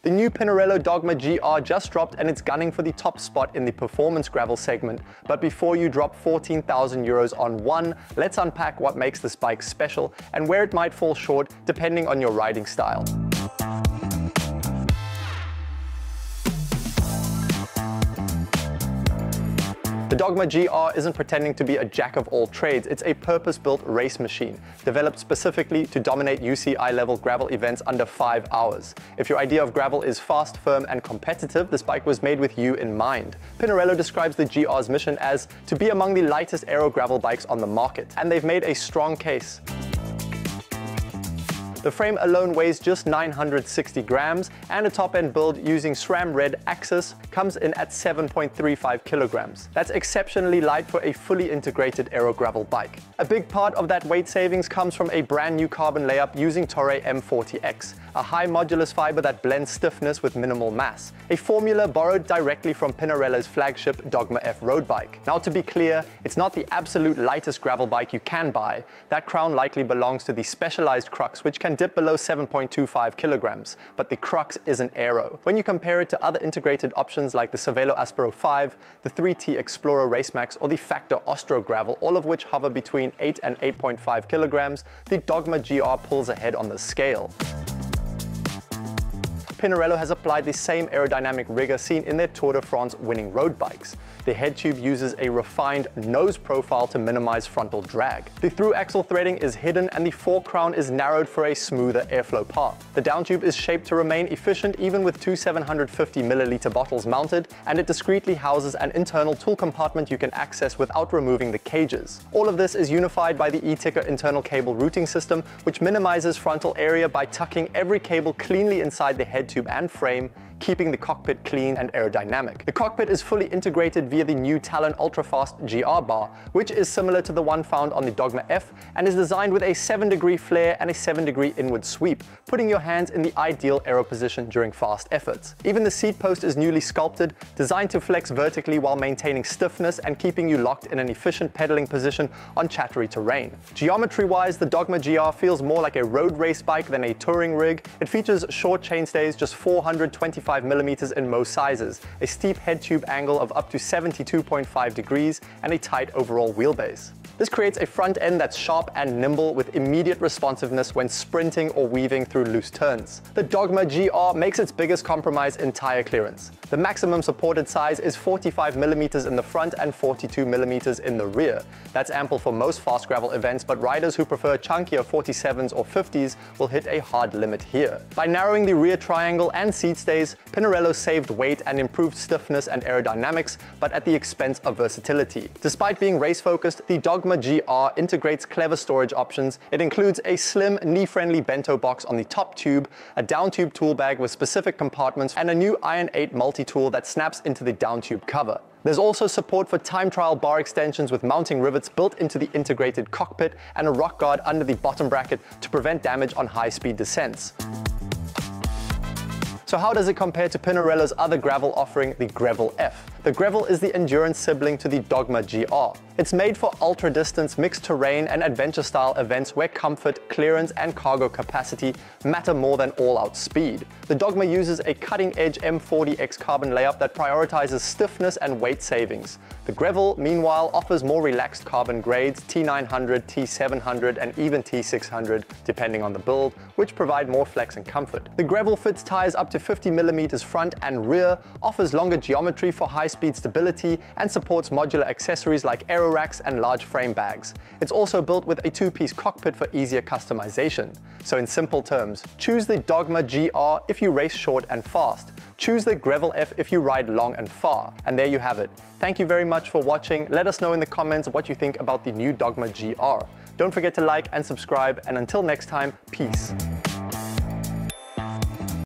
The new Pinarello Dogma GR just dropped and it's gunning for the top spot in the performance gravel segment. But before you drop 14,000 euros on one, let's unpack what makes this bike special and where it might fall short depending on your riding style. The Dogma GR isn't pretending to be a jack of all trades, it's a purpose-built race machine, developed specifically to dominate UCI level gravel events under 5 hours. If your idea of gravel is fast, firm and competitive, this bike was made with you in mind. Pinarello describes the GR's mission as to be among the lightest aero gravel bikes on the market, and they've made a strong case. The frame alone weighs just 960 grams, and a top-end build using SRAM Red Axis comes in at 7.35 kilograms. That's exceptionally light for a fully integrated aero gravel bike. A big part of that weight savings comes from a brand new carbon layup using Toray M40X, a high modulus fiber that blends stiffness with minimal mass, a formula borrowed directly from Pinarello's flagship Dogma F road bike. Now, to be clear, it's not the absolute lightest gravel bike you can buy. That crown likely belongs to the specialized crux, which can dip below 7.25 kilograms, but the crux is an aero. When you compare it to other integrated options like the Cervelo Aspero 5, the 3T Explorer Racemax or the Factor Ostro Gravel, all of which hover between 8 and 8.5 kilograms, the Dogma GR pulls ahead on the scale. Pinarello has applied the same aerodynamic rigor seen in their Tour de France winning road bikes. The head tube uses a refined nose profile to minimize frontal drag. The through axle threading is hidden and the fork crown is narrowed for a smoother airflow path. The down tube is shaped to remain efficient even with two 750 milliliter bottles mounted, and it discreetly houses an internal tool compartment you can access without removing the cages. All of this is unified by the e-ticker internal cable routing system, which minimizes frontal area by tucking every cable cleanly inside the head tube and frame, keeping the cockpit clean and aerodynamic. The cockpit is fully integrated via the new Talon Ultrafast GR bar, which is similar to the one found on the Dogma F and is designed with a 7-degree flare and a 7-degree inward sweep, putting your hands in the ideal aero position during fast efforts. Even the seat post is newly sculpted, designed to flex vertically while maintaining stiffness and keeping you locked in an efficient pedaling position on chattery terrain. Geometry-wise, the Dogma GR feels more like a road race bike than a touring rig. It features short chainstays, just 425 millimeters in most sizes, a steep head tube angle of up to 72.5 degrees, and a tight overall wheelbase. This creates a front end that's sharp and nimble with immediate responsiveness when sprinting or weaving through loose turns. The Dogma GR makes its biggest compromise in tire clearance. The maximum supported size is 45 millimeters in the front and 42 millimeters in the rear. That's ample for most fast gravel events, but riders who prefer chunkier 47s or 50s will hit a hard limit here. By narrowing the rear triangle and seat stays, Pinarello saved weight and improved stiffness and aerodynamics, but at the expense of versatility. Despite being race-focused, the Dogma GR integrates clever storage options. It includes a slim, knee-friendly bento box on the top tube, a down tube tool bag with specific compartments, and a new Iron 8 multi-tool that snaps into the down tube cover. There's also support for time trial bar extensions with mounting rivets built into the integrated cockpit and a rock guard under the bottom bracket to prevent damage on high-speed descents. So how does it compare to Pinarello's other gravel offering, the Grevil F? The Grevil is the endurance sibling to the Dogma GR. It's made for ultra-distance, mixed terrain and adventure-style events where comfort, clearance and cargo capacity matter more than all-out speed. The Dogma uses a cutting-edge M40X carbon layup that prioritizes stiffness and weight savings. The Grevil, meanwhile, offers more relaxed carbon grades, T900, T700 and even T600, depending on the build, which provide more flex and comfort. The Grevil fits tires up to 50 millimeters front and rear, offers longer geometry for high-speed stability, and supports modular accessories like aero racks and large frame bags. It's also built with a two-piece cockpit for easier customization. So in simple terms, choose the Dogma GR if you race short and fast. Choose the Grevil F if you ride long and far. And there you have it. Thank you very much for watching. Let us know in the comments what you think about the new Dogma GR. Don't forget to like and subscribe, and until next time, peace.